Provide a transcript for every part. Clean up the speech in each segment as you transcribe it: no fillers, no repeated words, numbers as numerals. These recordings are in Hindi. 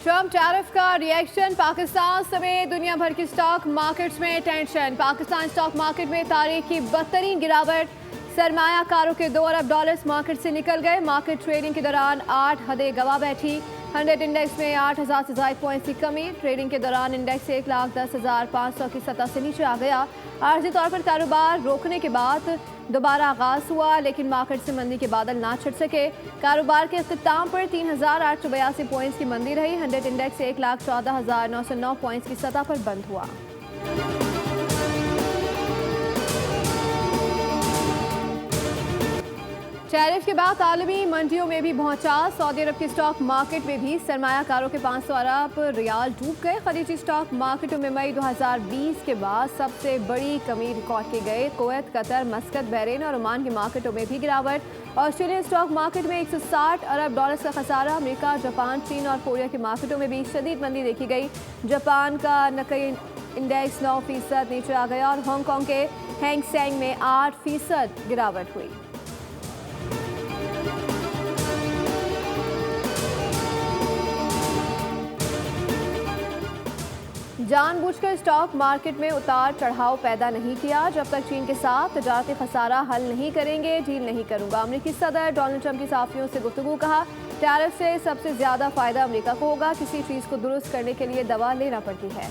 ट्रंप टैरिफ का रिएक्शन, पाकिस्तान समेत दुनिया भर की स्टॉक मार्केट्स में टेंशन। पाकिस्तान स्टॉक मार्केट में तारीख की बदतरीन गिरावट, सरमायाकारों के $2 अरब मार्केट से निकल गए। मार्केट ट्रेडिंग के दौरान 8 हदें गवा बैठी। 100 इंडेक्स में 8,000 से ज़ायद पॉइंट्स की कमी। ट्रेडिंग के दौरान इंडेक्स 1,10,500 की सतह से नीचे आ गया। आर्जी तौर पर कारोबार रोकने के बाद दोबारा आगाज हुआ, लेकिन मार्केट से मंदी के बादल ना छट सके। कारोबार के इख्तिताम पर 3,882 पॉइंट्स की मंदी रही। 100 इंडेक्स 1,14,909 पॉइंट्स की सतह पर बंद हुआ। टैरिफ के बाद आलमी मंडियों में भी पहुंचा। सऊदी अरब की स्टॉक मार्केट में भी सरमायाकारों के 500 अरब रियाल डूब गए। खलीजी स्टॉक मार्केटों में मई 2020 के बाद सबसे बड़ी कमी रिकॉर्ड की गई। कुवैत, कतर, मस्कत, बहरीन और ओमान की मार्केटों में भी गिरावट। ऑस्ट्रेलियन स्टॉक मार्केट में $160 अरब का खसारा। अमेरिका, जापान, चीन और कोरिया की मार्केटों में भी शदीद मंदी देखी गई। जापान का निक्केई इंडेक्स 9% नीचे आ गया और हांगकांग के हैंग सेंग में 8% गिरावट हुई। जानबूझकर स्टॉक मार्केट में उतार चढ़ाव पैदा नहीं किया। जब तक चीन के साथ तजारती खसारा हल नहीं करेंगे, डील नहीं करूंगा। अमेरिकी सदर डोनाल्ड ट्रंप की सहाफियों से गुफ्तगू, कहा टैरिफ से सबसे ज्यादा फायदा अमेरिका को होगा। किसी चीज को दुरुस्त करने के लिए दवा लेना पड़ती है।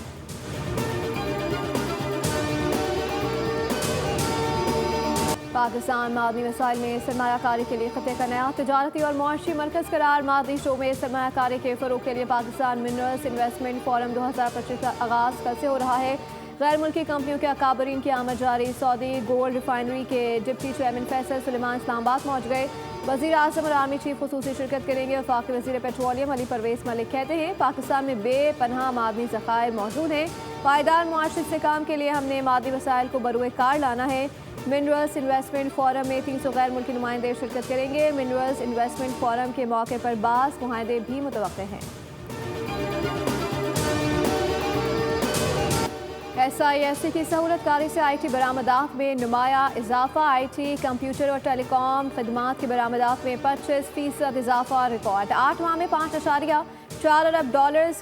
पाकिस्तान मादनी वसाइल में सरमायाकारी के लिए खतरे का नया तजारती और मुआशी मरकज़ करार। मादनी शो में सरमायाकारी के फ़रोग़ के लिए पाकिस्तान मिनरल्स इन्वेस्टमेंट फोरम 2025 का आगाज़ कल से हो रहा है। गैर मुल्की कंपनियों के अकाबरीन की आमद जारी। सऊदी गोल्ड रिफाइनरी के डिप्टी चेयरमैन फैसल सुलेमान इस्लामाबाद पहुँच गए। वज़ीर आज़म और आर्मी चीफ खुसूसी शिरकत करेंगे। वफाकी वज़ीर पेट्रोलियम अली परवेज़ मलिक कहते हैं पाकिस्तान में बेपनाह मादनी ज़खायर मौजूद हैं। पायदार मुआशी इस्तेहकाम के लिए हमने मादनी वसाइल को बरूए कार लाना है। मिनरल्स इन्वेस्टमेंट फोरम में 300 गैर मुल्की नुमाइंदे शिरकत करेंगे। मिनरल्स इन्वेस्टमेंट फोरम के मौके पर बास मुआहदे भी मुतवक्के हैं। SIFC की सहूलतकारी से IT बरामदात में नुमाया इजाफा। IT, कंप्यूटर और टेलीकॉम खदमात की बरामदात में 25% इजाफा रिकॉर्ड। 8 माह में $5.4 अरब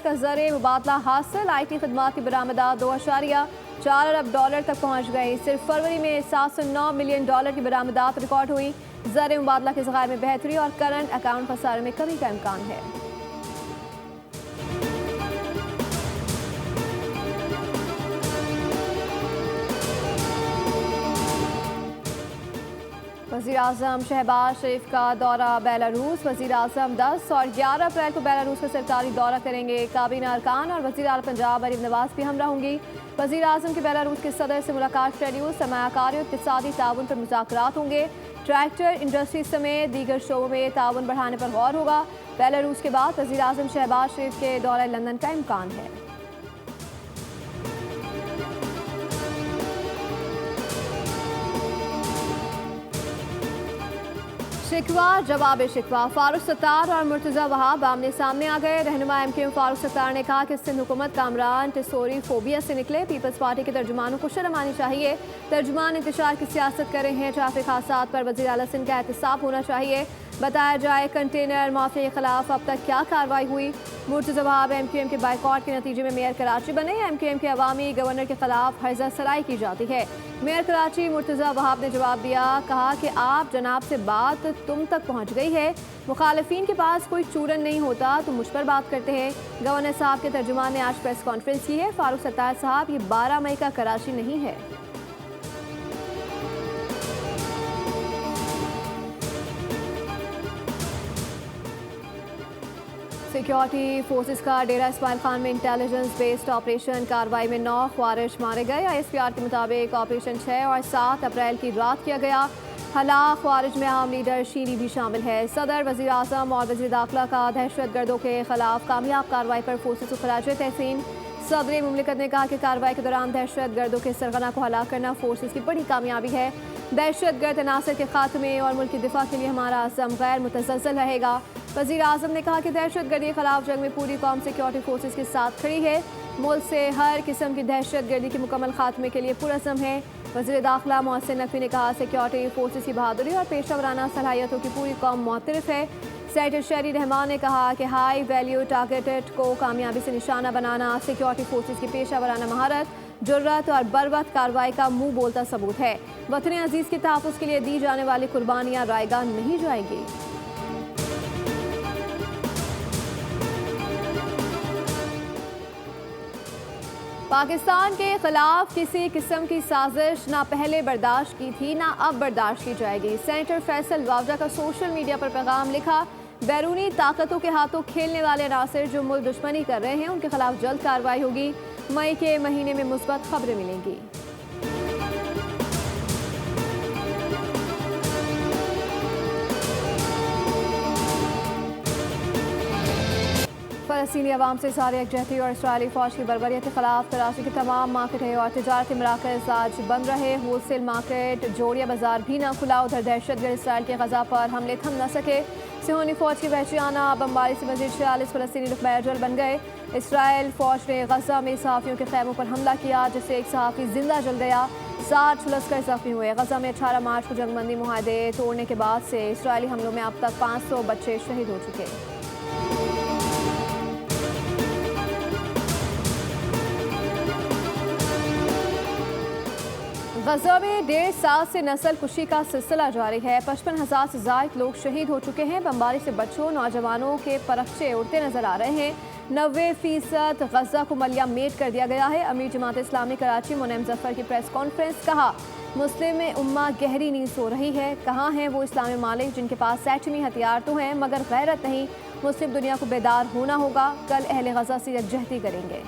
का ज़र मुबादला हासिल। IT खदमात की बरामदात $2.4 अरब तक पहुँच गई। सिर्फ फरवरी में $709 मिलियन की बरामदात रिकॉर्ड हुई। ज़र मुबादला के ज़खायर में बेहतरी और करंट अकाउंट खसारे में कमी का इम्कान है। वज़ीर आज़म शहबाज शरीफ का दौरा बेलारूस। वज़ीर आज़म 10 और 11 अप्रैल को बेलारूस का सरकारी दौरा करेंगे। काबीना अरकान और वज़ीर आला पंजाब अरीफ नवाज भी हमरा होंगी। वज़ीर आज़म की बेलारूस के सदर से मुलाकात शेड्यूल। सरमायाकारी और इक़्तिसादी ताउन पर मुज़ाकरात होंगे। ट्रैक्टर इंडस्ट्री समेत दीगर शोबों में ताउन बढ़ाने पर गौर होगा। बेलारूस के बाद वज़ीर आज़म शहबाज शरीफ के दौरा लंदन का इम्कान है। शिकवा जवाब शिकवा, फारूक सत्तार और मुर्तज़ा वहाब आमने सामने आ गए। रहनुमा MKM फारूक सत्तार ने कहा कि सिंध हुकूमत कामरान टिसोरी फोबिया से निकले। पीपल्स पार्टी के तर्जुमानों को शर्म आनी चाहिए। तर्जुमान इंतशार की सियासत कर रहे हैं। ट्रैफिक हादसात पर वज़ीर आला सिंध का एहतसाब होना चाहिए। बताया जाए कंटेनर माफिया के खिलाफ अब तक क्या कार्रवाई हुई। मुर्तज़ा वहाब MKM के बाइकॉट के नतीजे में मेयर कराची बने। MKM के अवामी गवर्नर के खिलाफ हर्जा सराई की जाती है। मेयर कराची मुर्तज़ा वहाब ने जवाब दिया, कहा कि आप जनाब से बात तुम तक पहुंच गई है। मुखालिफिन के पास कोई चूरन नहीं होता तो मुझ पर बात करते हैं। गवर्नर साहब के तर्जुमान ने आज प्रेस कॉन्फ्रेंस की है। फारूक सत्तार साहब, ये 12 मई का कराची नहीं है। सिक्योरिटी फोर्सेस का डेरा इस्माइल खान में इंटेलिजेंस बेस्ड ऑपरेशन कार्रवाई में 9 ख्वारिश मारे गए। ISPR के मुताबिक ऑपरेशन 6 और 7 अप्रैल की रात किया गया। हलाक ख्वारिज में आम लीडर शीरी भी शामिल है। सदर, वज़ीर आज़म और वज़ीर दाखिला का दहशत गर्दों के खिलाफ कामयाब कार्रवाई पर फोर्सेस को खराज तहसीन। सदर मुमलिकत ने कहा कि कार्रवाई के दौरान दहशत गर्दों के सरगना को हलाक करना फोर्सेस की बड़ी कामयाबी है। दहशत गर्द अनासर के खात्मे और मुल्क की दिफा के लिए हमारा अज़म गैर मुतज़लज़ल रहेगा। वज़ीर आज़म ने कहा कि दहशत गर्दी के खिलाफ जंग में पूरी कौम सिक्योरिटी फोर्सेस के साथ खड़ी है। मुल्क से हर किस्म की दहशत गर्दी के मुकम्मल खात्मे के लिए पुरअज़म है। वज़ीर दाखिला मोहसिन नकवी ने कहा सिक्योरिटी फोर्सेस की बहादुरी और पेशा वराना सलाहियतों की पूरी कौम मुतरफ़ है। सेनेटर शेरी रहमान ने कहा कि हाई वैल्यू टारगेटेड को कामयाबी से निशाना बनाना सिक्योरिटी फोर्सेस की पेशा वराना महारत, जुर्रत और बरवक्त कार्रवाई का मुंह बोलता सबूत है। वतन अजीज के तहफ़्फ़ुज़ के लिए दी जाने वाली कुर्बानियाँ रायगा नहीं जाएंगी। पाकिस्तान के खिलाफ किसी किस्म की साजिश ना पहले बर्दाश्त की थी ना अब बर्दाश्त की जाएगी। सेनेटर फैसल वावजा का सोशल मीडिया पर पैगाम लिखा, बैरूनी ताकतों के हाथों खेलने वाले नासिर जो मुल्क दुश्मनी कर रहे हैं उनके खिलाफ जल्द कार्रवाई होगी। मई के महीने में मुस्बत खबरें मिलेंगी। फ़लस्तीनी अवाम से सारे यकजहती और इसराइली फ़ौज की बर्बरियत के खिलाफ कराची के तमाम मार्केट और तजारती मराकज़ आज बंद रहे। होलसेल मार्केट जोड़िया बाजार भी ना खुला। उधर दहशतगर्द इसराइल के गजा पर हमले थम न सके। सिहोनी फ़ौज की वहशियाना बमबारी से मज़ीद 46 फ़लस्तीनी रुकबा अजल बन गए। इसराइल फ़ौज ने गजा में सहाफ़ियों के खैमों पर हमला किया जिससे एक सहाफ़ी जिंदा जल गया। 60 लश्कर जख्मी हुए। गजा में 18 मार्च को जंगबंदी मुआहदे तोड़ने के बाद से इसराइली हमलों में अब तक 500 बच्चे शहीद हो चुके। गजा में 1.5 साल से नस्ल कुशी का सिलसिला जारी है। 55,000 से ज़ायद लोग शहीद हो चुके हैं। बमबारी से बच्चों नौजवानों के परखचे उड़ते नजर आ रहे हैं। 90% गजा को मलिया मेट कर दिया गया है। अमीर जमात इस्लामी कराची मुनीम जफर की प्रेस कॉन्फ्रेंस, कहा मुस्लिम उम्मा गहरी नींद सो रही है। कहाँ हैं वो इस्लामी मालिक जिनके पास एटमी हथियार तो हैं मगर गैरत नहीं। मुस्लिम दुनिया को बेदार होना होगा। कल अहले गजा से यकजहती करेंगे।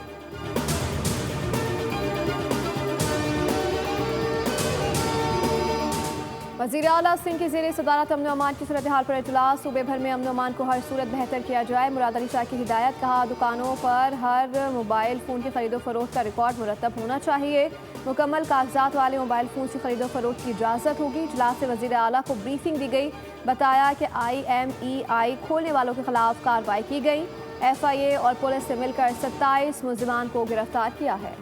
वज़ीर आला सिंह की ज़ेरे सदारत अमन अमान की सूरत हाल पर इजलास। सूबे भर में अमन अमान को हर सूरत बेहतर किया जाए। मुराद अली शाह की हिदायत, कहा दुकानों पर हर मोबाइल फ़ोन की खरीदो फरोख्त का रिकॉर्ड मुरतब होना चाहिए। मुकम्मल कागजात वाले मोबाइल फ़ोन की खरीदो फरोख्त की इजाज़त होगी। इजलास से वज़ीर आला को ब्रीफिंग दी गई। बताया कि IMEI खोलने वालों के खिलाफ कार्रवाई की गई। FIA और पुलिस से मिलकर 27 मुल्ज़िमान को गिरफ्तार किया है।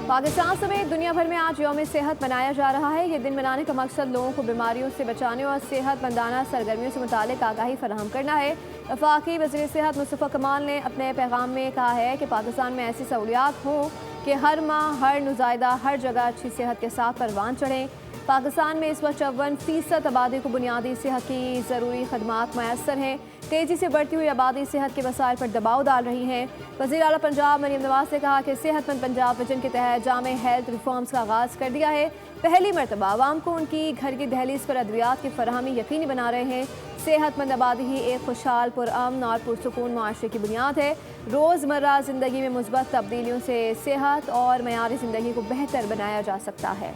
पाकिस्तान समेत दुनिया भर में आज यौम सेहत मनाया जा रहा है। ये दिन मनाने का मकसद लोगों को बीमारियों से बचाने और सेहतमंदाना सरगर्मियों से मुतालिक आगाही फराहम करना है। वफाकी वज़ीर सेहत मुस्तफ़ा कमाल ने अपने पैगाम में कहा है कि पाकिस्तान में ऐसी सहूलियात हों कि हर माह हर नुज़ायदा हर जगह अच्छी सेहत के साथ परवान चढ़ें। पाकिस्तान में इस वक्त 54% आबादी को बुनियादी सेहत की ज़रूरी खदमात मैसर हैं। तेज़ी से बढ़ती हुई आबादी सेहत के वसाइल पर दबाव डाल रही हैं। वज़ीर आला पंजाब मरीम नवाज़ ने कहा कि सेहतमंद पंजाब विजन के तहत जामे हेल्थ रिफॉर्म्स का आगाज़ कर दिया है। पहली मरतबा आवाम को उनकी घर की दहलीज पर अद्वियात की फरहमी यकीनी बना रहे हैं। सेहतमंद आबादी ही एक खुशहाल पुरअमन और पुरसुकून माशरे की बुनियाद है। रोज़मर्रा ज़िंदगी में मुस्बत तब्दीलियों से सेहत और मयारी ज़िंदगी को बेहतर बनाया जा सकता है।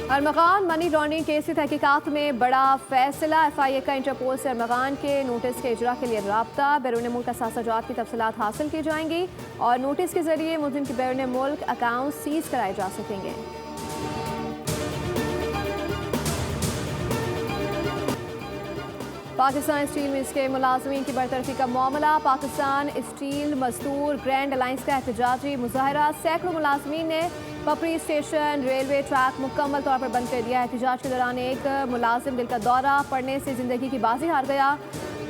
अरमगान मनी लॉन्ड्रिंग केस की तहकीकात में बड़ा फैसला। FIA का इंटरपोल से अरमगान के नोटिस के इजरा के लिए राब्ता। बैरून मुल्क असासाजात की तफसीलात हासिल की जाएंगी और नोटिस के जरिए मुल्जिम के बैरून मुल्क अकाउंट सीज कराए जा सकेंगे। पाकिस्तान स्टील मिल्स के मुलाजमीन की बरतरफी का मामला। पाकिस्तान स्टील मजदूर ग्रैंड अलायंस का एहतजाजी मुजाहरा। सैकड़ों मुलाजमीन ने पपरी स्टेशन रेलवे ट्रैक मुकम्मल तौर पर बंद कर दिया। एहतजाज के दौरान एक मुलाजिम दिल का दौरा पड़ने से ज़िंदगी की बाजी हार गया।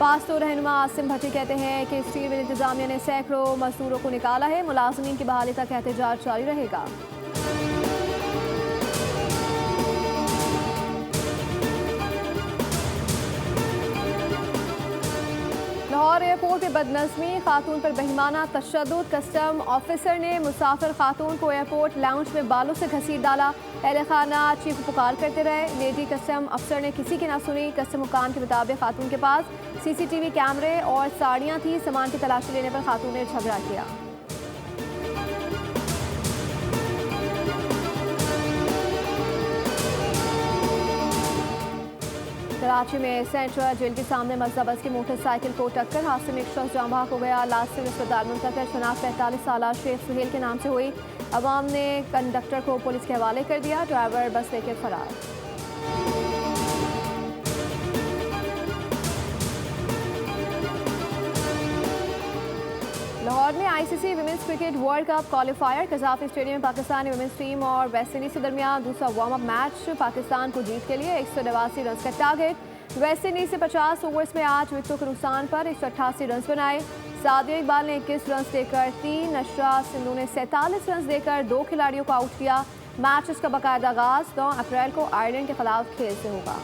पास्तो रहनुमा आसिम भट्टी कहते हैं कि स्टील मिल इंतजामिया ने सैकड़ों मजदूरों को निकाला है। मुलाजमीन की बहाली तक एहतजाज जारी रहेगा। लाहौर एयरपोर्ट पर बदनज़मी, खातून पर बेईमाना तशद्दुद। कस्टम ऑफिसर ने मुसाफिर खातून को एयरपोर्ट लाउंज में बालों से घसीट डाला। अहले खाना चीख पुकार करते रहे। लेडी कस्टम अफसर ने किसी की ना सुनी। कस्टम हुकाम के मुताबिक खातून के पास CCTV कैमरे और साड़ियाँ थी। सामान की तलाशी लेने पर खातून ने झगड़ा किया। कराची में सेंट्रल जेल के सामने मजदा बस की मोटरसाइकिल को टक्कर। हादसे में एक शख्स जाँ बहक हो गया। लाश से अस्पताल मुंतकिल। शनाख्त 45 साला शेख सुहेल के नाम से हुई। अवाम ने कंडक्टर को पुलिस के हवाले कर दिया। ड्राइवर बस लेकर फरार। लाहौर में ICC women's cricket world cup qualifier Gaddafi stadium में पाकिस्तानी विमेंस टीम और वेस्ट इंडीज के दरमियान दूसरा वार्म अप मैच। पाकिस्तान को जीत के लिए 189 रन का टारगेट। वेस्ट इंडीज से 50 ओवर्स में 8 विकेटों के नुकसान पर 188 रन बनाए। सादिया इकबाल ने 21 रन देकर 3, नशरा सिंधु ने 47 रन देकर 2 खिलाड़ियों को आउट किया। मैच का बाकायदा आगाज 9 अप्रैल को आयरलैंड के खिलाफ खेल से होगा।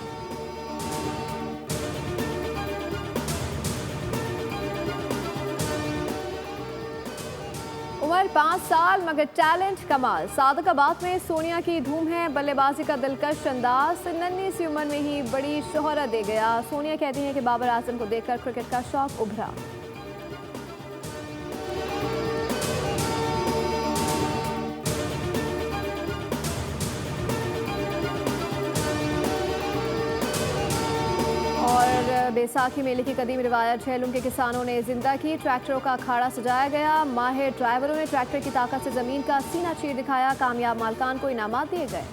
उम्र 5 साल मगर टैलेंट कमाल। सादकाबाद में सोनिया की धूम है। बल्लेबाजी का दिलकश अंदाज नन्ही सी उम्र में ही बड़ी शोहरत दे गया। सोनिया कहती हैं कि बाबर आजम को देखकर क्रिकेट का शौक उभरा। और बैसाखी मेले की कदीम रिवायत झेलम के किसानों ने जिंदा की। ट्रैक्टरों का अखाड़ा सजाया गया। माहिर ड्राइवरों ने ट्रैक्टर की ताकत से जमीन का सीना चीर दिखाया। कामयाब मालकान को इनामात दिए गए।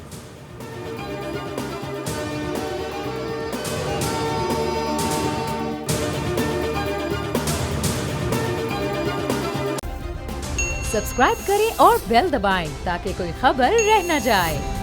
सब्सक्राइब करें और बेल दबाएं ताकि कोई खबर रह न जाए।